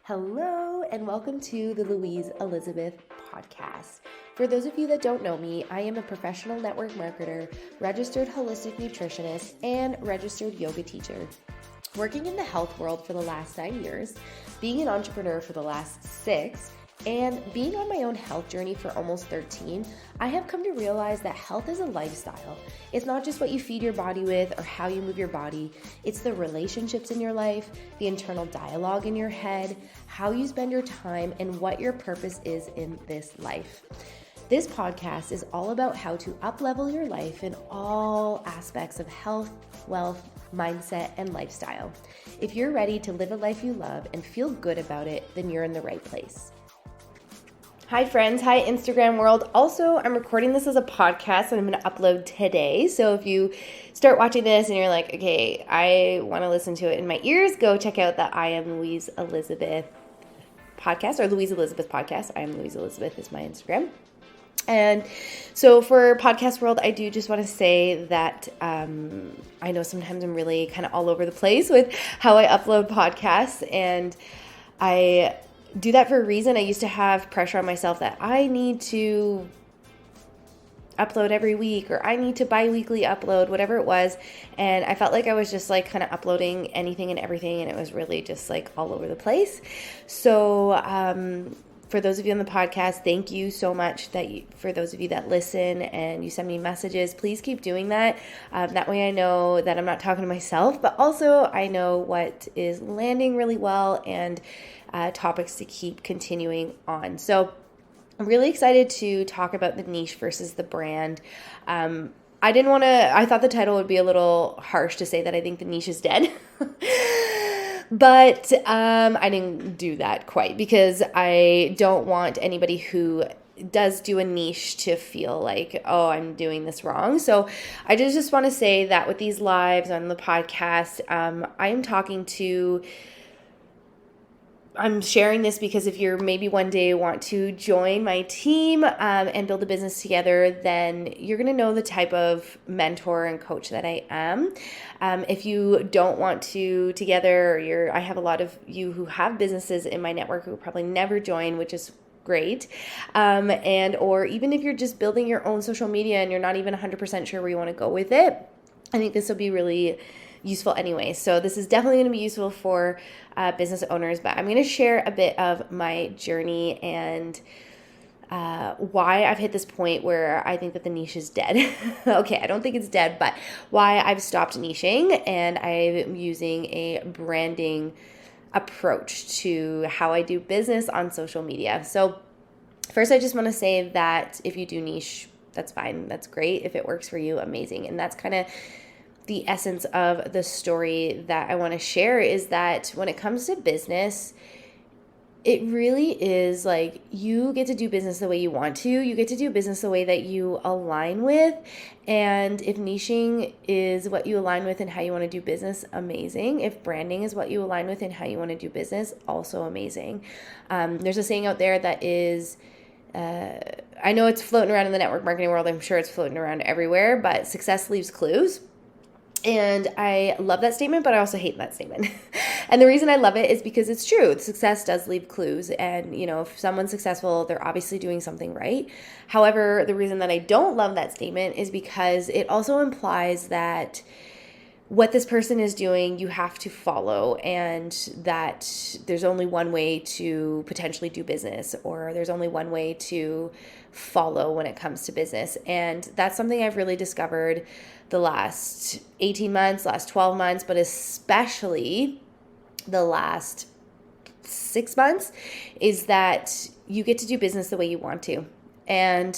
Hello, and welcome to the Louise Elizabeth podcast. For those of you that don't know me, I am a professional network marketer, registered holistic nutritionist, and registered yoga teacher. Working in the health world for the last 9 years, being an entrepreneur for the last 6, and being on my own health journey for almost 13, I have come to realize that health is a lifestyle. It's not just what you feed your body with or how you move your body. It's the relationships in your life, the internal dialogue in your head, how you spend your time, and what your purpose is in this life. This podcast is all about how to up-level your life in all aspects of health, wealth, mindset, and lifestyle. If you're ready to live a life you love and feel good about it, then you're in the right place. Hi friends, hi Instagram world. Also, I'm recording this as a podcast and I'm going to upload today. So if you start watching this and you're like, okay, I want to listen to it in my ears, go check out the I Am Louise Elizabeth podcast or Louise Elizabeth podcast. I Am Louise Elizabeth is my Instagram. And so for podcast world, I do just want to say that I know sometimes I'm really kind of all over the place with how I upload podcasts, and I do that for a reason. I used to have pressure on myself that I need to upload every week or I need to bi-weekly upload, whatever it was. And I felt like I was just like kind of uploading anything and everything, and it was really just like all over the place. So for those of you on the podcast, thank you so much for those of you that listen and you send me messages. Please keep doing that. That way I know that I'm not talking to myself, but also I know what is landing really well and topics to keep continuing on. So I'm really excited to talk about the niche versus the brand. I thought the title would be a little harsh to say that I think the niche is dead. But I didn't do that quite because I don't want anybody who does do a niche to feel like, oh, I'm doing this wrong. So I just want to say that with these lives on the podcast, I'm sharing this because if you're maybe one day want to join my team and build a business together, then you're going to know the type of mentor and coach that I am. If you don't want to together, I have a lot of you who have businesses in my network who will probably never join, which is great. Or even if you're just building your own social media and you're not even 100% sure where you want to go with it, I think this will be really useful anyway. So this is definitely going to be useful for business owners, but I'm going to share a bit of my journey and why I've hit this point where I think that the niche is dead. Okay, I don't think it's dead, but why I've stopped niching and I'm using a branding approach to how I do business on social media. So first, I just want to say that if you do niche, that's fine. That's great. If it works for you, amazing. And that's kind of the essence of the story that I want to share, is that when it comes to business, it really is like you get to do business the way you want to. You get to do business the way that you align with. And if niching is what you align with and how you want to do business, amazing. If branding is what you align with and how you want to do business, also amazing. There's a saying out there that is, I know it's floating around in the network marketing world. I'm sure it's floating around everywhere, but success leaves clues. And I love that statement, but I also hate that statement. And the reason I love it is because it's true. Success does leave clues. And, if someone's successful, they're obviously doing something right. However, the reason that I don't love that statement is because it also implies that what this person is doing, you have to follow, and that there's only one way to potentially do business, or there's only one way to follow when it comes to business. And that's something I've really discovered the last 18 months, last 12 months, but especially the last 6 months, is that you get to do business the way you want to. And,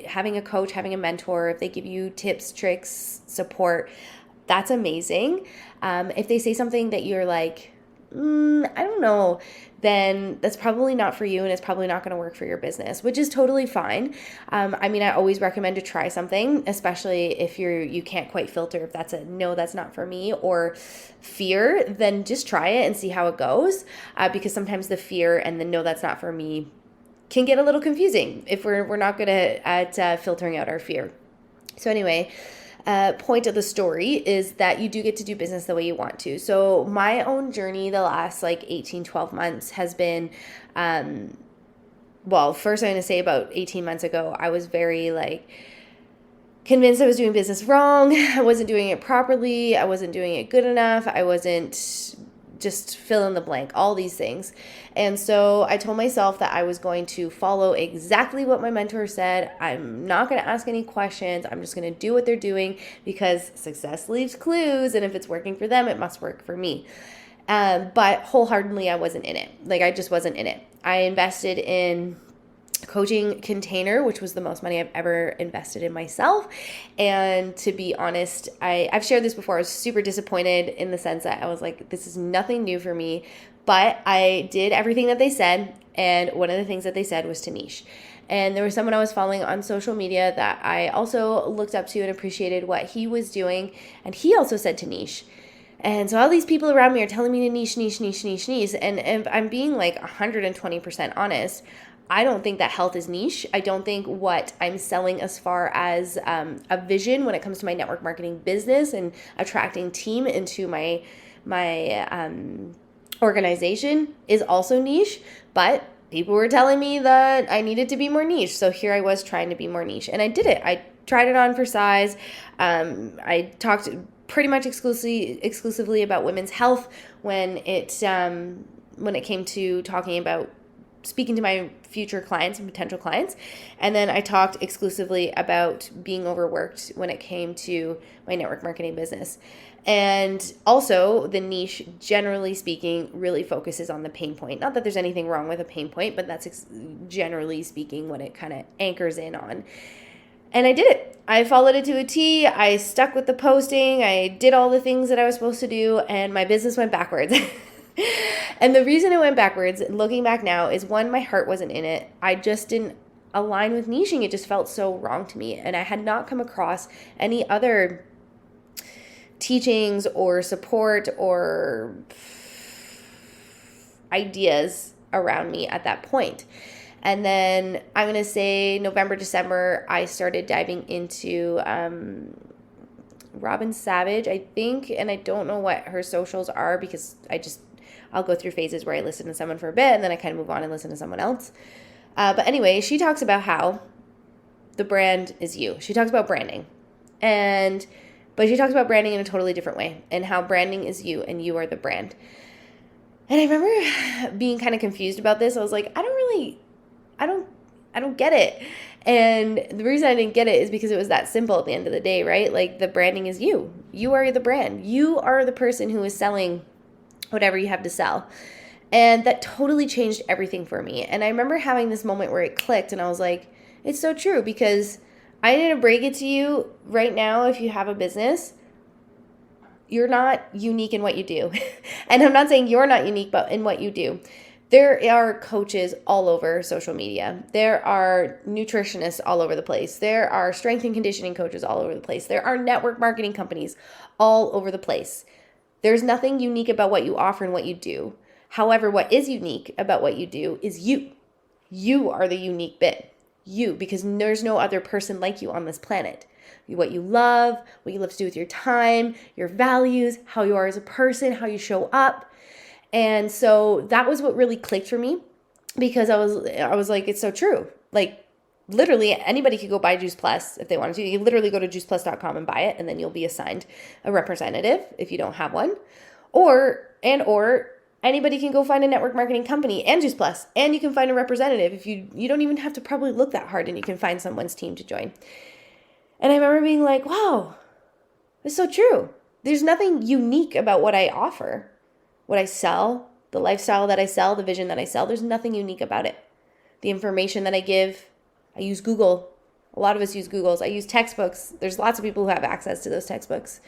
having a coach, having a mentor, if they give you tips, tricks, support, that's amazing. If they say something that you're like, I don't know, then that's probably not for you and it's probably not going to work for your business, which is totally fine. I always recommend to try something, especially if you can't quite filter if that's a no, that's not for me, or fear, then just try it and see how it goes. Because sometimes the fear and the no, that's not for me can get a little confusing if we're not good at filtering out our fear. So anyway, point of the story is that you do get to do business the way you want to. So my own journey the last 12 months has been, first I'm going to say about 18 months ago, I was very convinced I was doing business wrong. I wasn't doing it properly. I wasn't doing it good enough. I wasn't, just fill in the blank, all these things. And so I told myself that I was going to follow exactly what my mentor said. I'm not going to ask any questions. I'm just going to do what they're doing because success leaves clues. And if it's working for them, it must work for me. But wholeheartedly, I wasn't in it. I just wasn't in it. I invested in Coaching Container, which was the most money I've ever invested in myself. And to be honest, I've shared this before. I was super disappointed in the sense that I was like, this is nothing new for me. But I did everything that they said. And one of the things that they said was to niche. And there was someone I was following on social media that I also looked up to and appreciated what he was doing. And he also said to niche. And so all these people around me are telling me to niche. And if I'm being 120% honest, I don't think that health is niche. I don't think what I'm selling as far as a vision when it comes to my network marketing business and attracting team into my organization is also niche. But people were telling me that I needed to be more niche. So here I was trying to be more niche. And I did it. I tried it on for size. I talked pretty much exclusively about women's health when it came to talking about speaking to my future clients and potential clients. And then I talked exclusively about being overworked when it came to my network marketing business. And also the niche, generally speaking, really focuses on the pain point. Not that there's anything wrong with a pain point, but that's generally speaking what it kind of anchors in on. And I did it. I followed it to a T. I stuck with the posting. I did all the things that I was supposed to do, and my business went backwards. And the reason it went backwards, looking back now, is one, my heart wasn't in it. I just didn't align with niching. It just felt so wrong to me. And I had not come across any other teachings or support or ideas around me at that point. And then I'm going to say November, December, I started diving into Robin Savage, I think, and I don't know what her socials are because I'll go through phases where I listen to someone for a bit and then I kind of move on and listen to someone else. But anyway, she talks about how the brand is you. She talks about branding. But she talks about branding in a totally different way and how branding is you and you are the brand. And I remember being kind of confused about this. I was like, I don't get it. And the reason I didn't get it is because it was that simple at the end of the day, right? The branding is you. You are the brand. You are the person who is selling whatever you have to sell. And that totally changed everything for me. And I remember having this moment where it clicked and I was like, it's so true, because I need to break it to you right now. If you have a business, you're not unique in what you do. And I'm not saying you're not unique, but in what you do. There are coaches all over social media. There are nutritionists all over the place. There are strength and conditioning coaches all over the place. There are network marketing companies all over the place. There's nothing unique about what you offer and what you do. However, what is unique about what you do is you. You are the unique bit. You, because there's no other person like you on this planet. What you love, what you love to do with your time, your values, how you are as a person, how you show up. And so that was what really clicked for me, because I was like, it's so true. Literally anybody could go buy Juice Plus if they wanted to. You can literally go to juiceplus.com and buy it, and then you'll be assigned a representative if you don't have one. Or anybody can go find a network marketing company and Juice Plus, and you can find a representative. If you don't even have to probably look that hard, and you can find someone's team to join. And I remember being like, wow, it's so true. There's nothing unique about what I offer, what I sell, the lifestyle that I sell, the vision that I sell. There's nothing unique about it. The information that I give, I use Google. A lot of us use Googles. I use textbooks. There's lots of people who have access to those textbooks.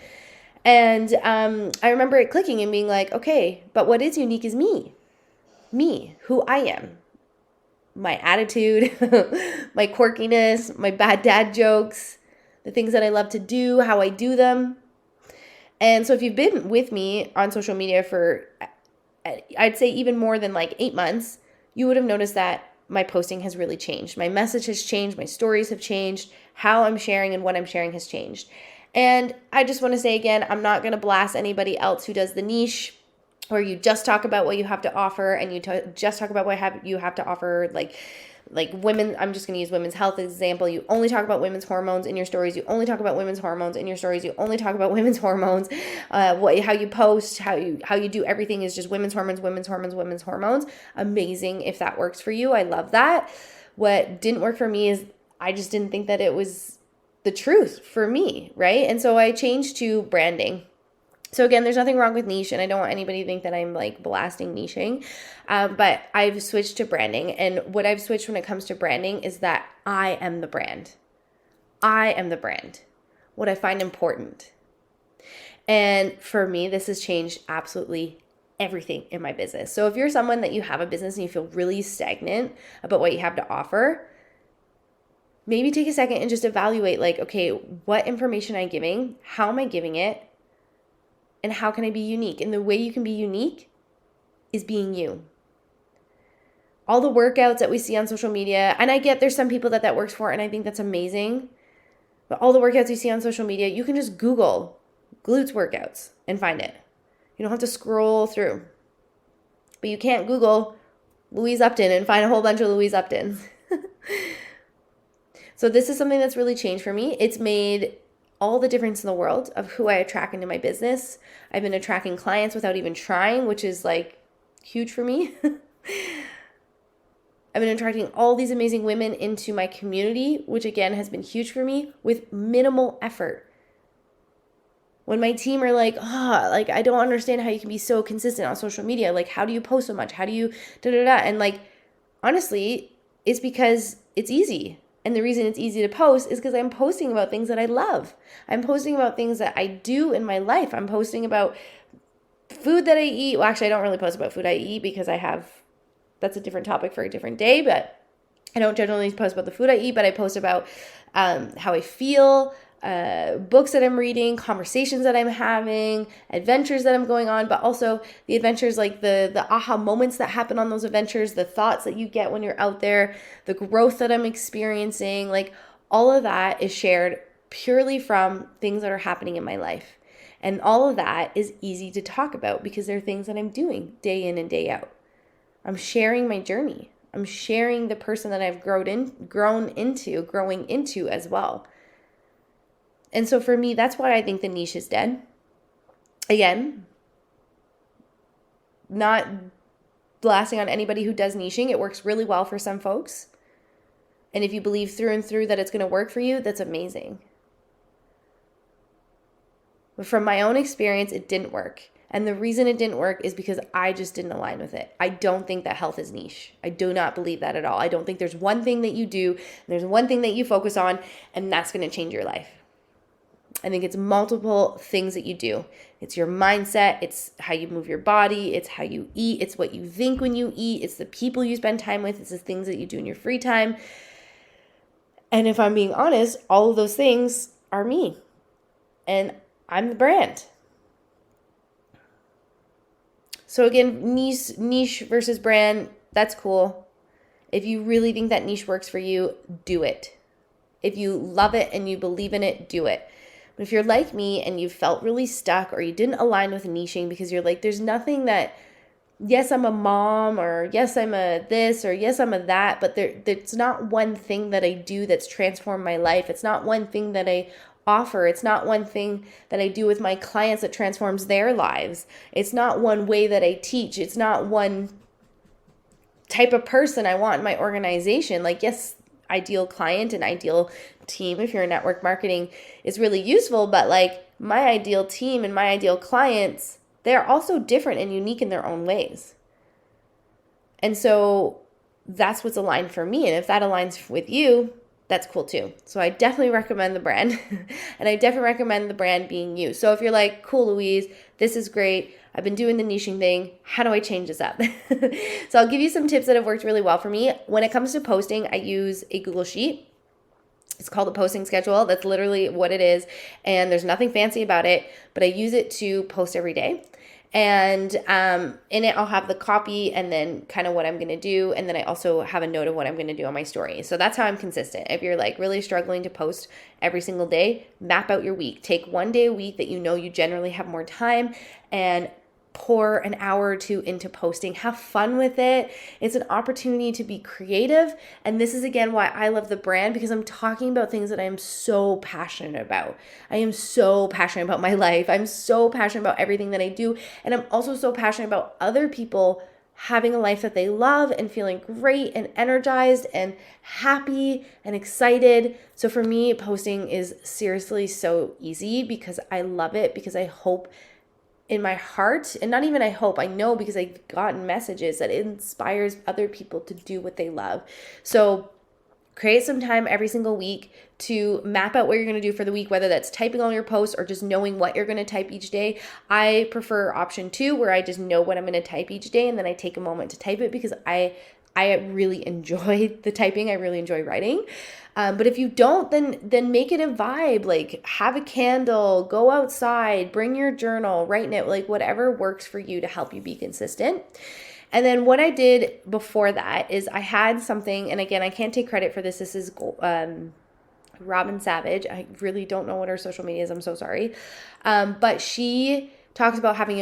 And I remember it clicking and being like, okay, but what is unique is me, who I am, my attitude, my quirkiness, my bad dad jokes, the things that I love to do, how I do them. And so if you've been with me on social media for, I'd say even more than 8 months, you would have noticed that my posting has really changed. My message has changed. My stories have changed. How I'm sharing and what I'm sharing has changed. And I just want to say again, I'm not going to blast anybody else who does the niche, where you just talk about what you have to offer and you just talk about what you have to offer, like women. I'm just going to use women's health example. You only talk about women's hormones in your stories. You only talk about women's hormones in your stories. You only talk about women's hormones. How you post, how you do everything is just women's hormones, women's hormones, women's hormones. Amazing if that works for you. I love that. What didn't work for me is I just didn't think that it was the truth for me, right? And so I changed to branding. So again, there's nothing wrong with niche, and I don't want anybody to think that I'm like blasting niching, but I've switched to branding. And what I've switched when it comes to branding is that I am the brand. I am the brand. What I find important. And for me, this has changed absolutely everything in my business. So if you're someone that you have a business and you feel really stagnant about what you have to offer, maybe take a second and just evaluate, like, okay, what information am I giving? How am I giving it? And how can I be unique? And the way you can be unique is being you. All the workouts that we see on social media, and I get there's some people that works for, and I think that's amazing. But all the workouts you see on social media, you can just Google glutes workouts and find it. You don't have to scroll through. But you can't Google Louise Upton and find a whole bunch of Louise Uptons. So this is something that's really changed for me. It's made all the difference in the world of who I attract into my business. I've been attracting clients without even trying, which is like huge for me. I've been attracting all these amazing women into my community, which again has been huge for me, with minimal effort. When my team are like, I don't understand how you can be so consistent on social media. Like, how do you post so much? How do you da-da-da? And like, honestly, it's because it's easy. And the reason it's easy to post is because I'm posting about things that I love. I'm posting about things that I do in my life. I'm posting about food that I eat. Well, actually, I don't really post about food I eat because that's a different topic for a different day, but I don't generally post about the food I eat, but I post about how I feel, books that I'm reading, conversations that I'm having, adventures that I'm going on, but also the adventures, like the aha moments that happen on those adventures, the thoughts that you get when you're out there, the growth that I'm experiencing, like all of that is shared purely from things that are happening in my life. And all of that is easy to talk about because they're things that I'm doing day in and day out. I'm sharing my journey. I'm sharing the person that I've growing into as well. And so for me, that's why I think the niche is dead. Again, not blasting on anybody who does niching. It works really well for some folks. And if you believe through and through that it's going to work for you, that's amazing. But from my own experience, it didn't work. And the reason it didn't work is because I just didn't align with it. I don't think that health is niche. I do not believe that at all. I don't think there's one thing that you do, and there's one thing that you focus on, and that's going to change your life. I think it's multiple things that you do. It's your mindset. It's how you move your body. It's how you eat. It's what you think when you eat. It's the people you spend time with. It's the things that you do in your free time. And if I'm being honest, all of those things are me. And I'm the brand. So again, niche versus brand, that's cool. If you really think that niche works for you, do it. If you love it and you believe in it, do it. But if you're like me and you felt really stuck or you didn't align with niching because you're like, there's nothing that, yes, I'm a mom, or yes, I'm a this, or yes, I'm a that, but there's not one thing that I do that's transformed my life. It's not one thing that I offer. It's not one thing that I do with my clients that transforms their lives. It's not one way that I teach. It's not one type of person I want in my organization. Like, yes, ideal client and ideal team, if you're in network marketing, is really useful, but like my ideal team and my ideal clients, they're also different and unique in their own ways. And so that's what's aligned for me. And if that aligns with you, that's cool too. So I definitely recommend the brand and I definitely recommend the brand being you. So if you're like, cool, Louise, this is great. I've been doing the niching thing. How do I change this up? So I'll give you some tips that have worked really well for me. When it comes to posting, I use a Google Sheet. It's called a posting schedule. That's literally what it is. And there's nothing fancy about it, but I use it to post every day. And in it, I'll have the copy and then kind of what I'm going to do. And then I also have a note of what I'm going to do on my story. So that's how I'm consistent. If you're like really struggling to post every single day, map out your week. Take one day a week that you know you generally have more time and pour an hour or two into posting. Have fun with it. It's an opportunity to be creative. And this is again why I love the brand, because I'm talking about things that I am so passionate about. I am so passionate about my life. I'm so passionate about everything that I do. And I'm also so passionate about other people having a life that they love and feeling great and energized and happy and excited. So for me, posting is seriously so easy because I love it, because I hope in my heart, and not even I hope, I know because I've gotten messages that it inspires other people to do what they love. So create some time every single week to map out what you're going to do for the week, whether that's typing all your posts or just knowing what you're going to type each day. I prefer option 2, where I just know what I'm going to type each day and then I take a moment to type it, because I really enjoy the typing. I really enjoy writing. But if you don't, then make it a vibe. Like, have a candle, go outside, bring your journal, write in it, like whatever works for you to help you be consistent. And then what I did before that is I had something, and again, I can't take credit for this. This is Robin Savage. I really don't know what her social media is. I'm so sorry. But she talks about having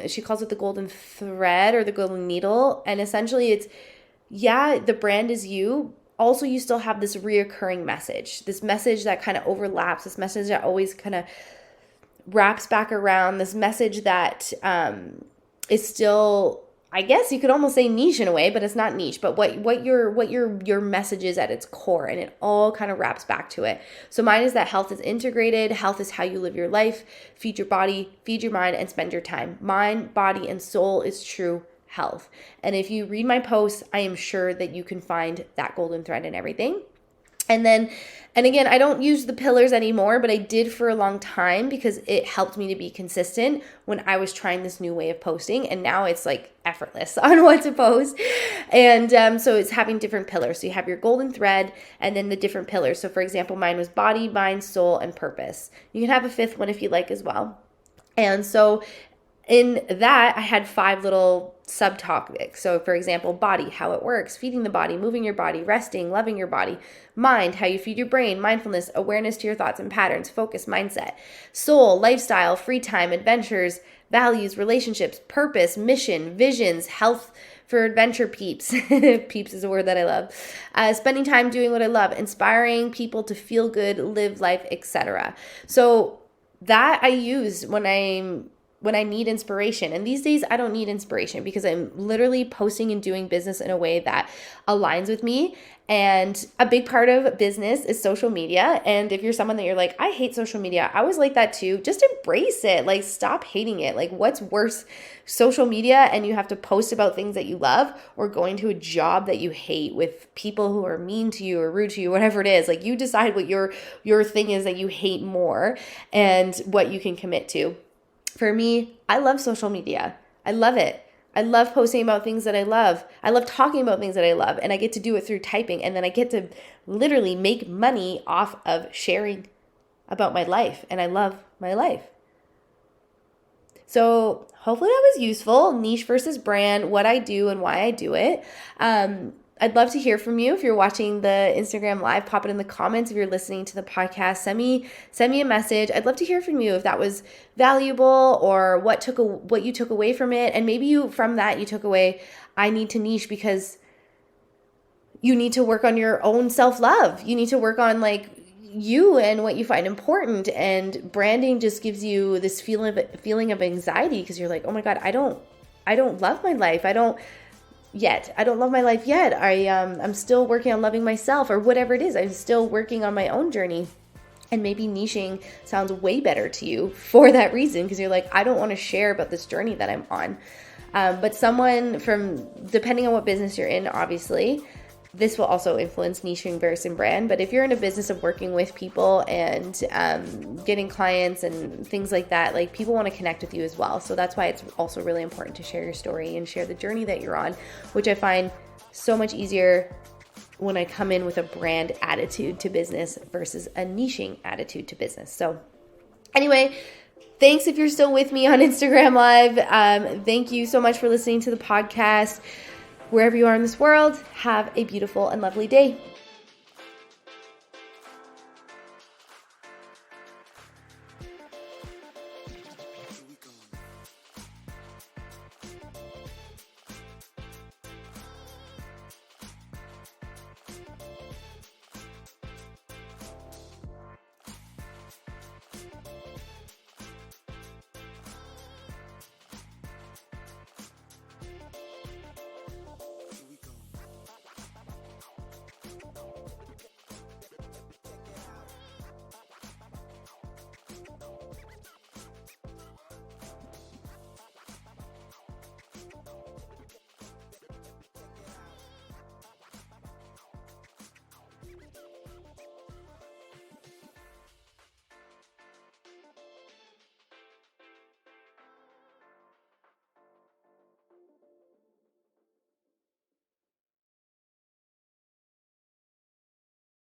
she calls it the golden thread or the golden needle. And essentially it's, the brand is you. Also, you still have this reoccurring message, this message that kind of overlaps, this message that always kind of wraps back around, this message that is still, I guess you could almost say niche in a way, but it's not niche, but what your message is at its core, and it all kind of wraps back to it. So mine is that health is integrated. Health is how you live your life. Feed your body, feed your mind, and spend your time. Mind, body, and soul is true health. And if you read my posts, I am sure that you can find that golden thread in everything. And again, I don't use the pillars anymore, but I did for a long time because it helped me to be consistent when I was trying this new way of posting. And now it's like effortless on what to post. And so it's having different pillars. So you have your golden thread and then the different pillars. So for example, mine was body, mind, soul, and purpose. You can have a 5th one if you like as well. And so in that, I had 5 little subtopics. So for example, body, how it works, feeding the body, moving your body, resting, loving your body. Mind, how you feed your brain, mindfulness, awareness to your thoughts and patterns, focus, mindset. Soul, lifestyle, free time, adventures, values, relationships, purpose, mission, visions, health for adventure peeps. Peeps is a word that I love. Spending time doing what I love, inspiring people to feel good, live life, etc. So that I use when I need inspiration. And these days I don't need inspiration because I'm literally posting and doing business in a way that aligns with me. And a big part of business is social media. And if you're someone that you're like, I hate social media, I was like that too. Just embrace it. Like, stop hating it. Like, what's worse, social media and you have to post about things that you love, or going to a job that you hate with people who are mean to you or rude to you, whatever it is. Like, you decide what your thing is that you hate more and what you can commit to. For me, I love social media. I love it. I love posting about things that I love. I love talking about things that I love, and I get to do it through typing, and then I get to literally make money off of sharing about my life, and I love my life. So hopefully that was useful. Niche versus brand, what I do and why I do it. I'd love to hear from you. If you're watching the Instagram live, pop it in the comments. If you're listening to the podcast, send me a message. I'd love to hear from you if that was valuable, or what you took away from it. And maybe you took away, I need to niche because you need to work on your own self-love. You need to work on like you and what you find important. And branding just gives you this feeling of anxiety because you're like, oh my God, I don't love my life. I don't love my life yet. I'm still working on loving myself, or whatever it is. I'm still working on my own journey. And maybe niching sounds way better to you for that reason, because you're like, I don't want to share about this journey that I'm on. But depending on what business you're in, obviously, this will also influence niching versus brand. But if you're in a business of working with people and getting clients and things like that, like, people want to connect with you as well. So that's why it's also really important to share your story and share the journey that you're on, which I find so much easier when I come in with a brand attitude to business versus a niching attitude to business. So anyway, Thanks if you're still with me on Instagram Live. Thank you so much for listening to the podcast. Wherever you are in this world, have a beautiful and lovely day.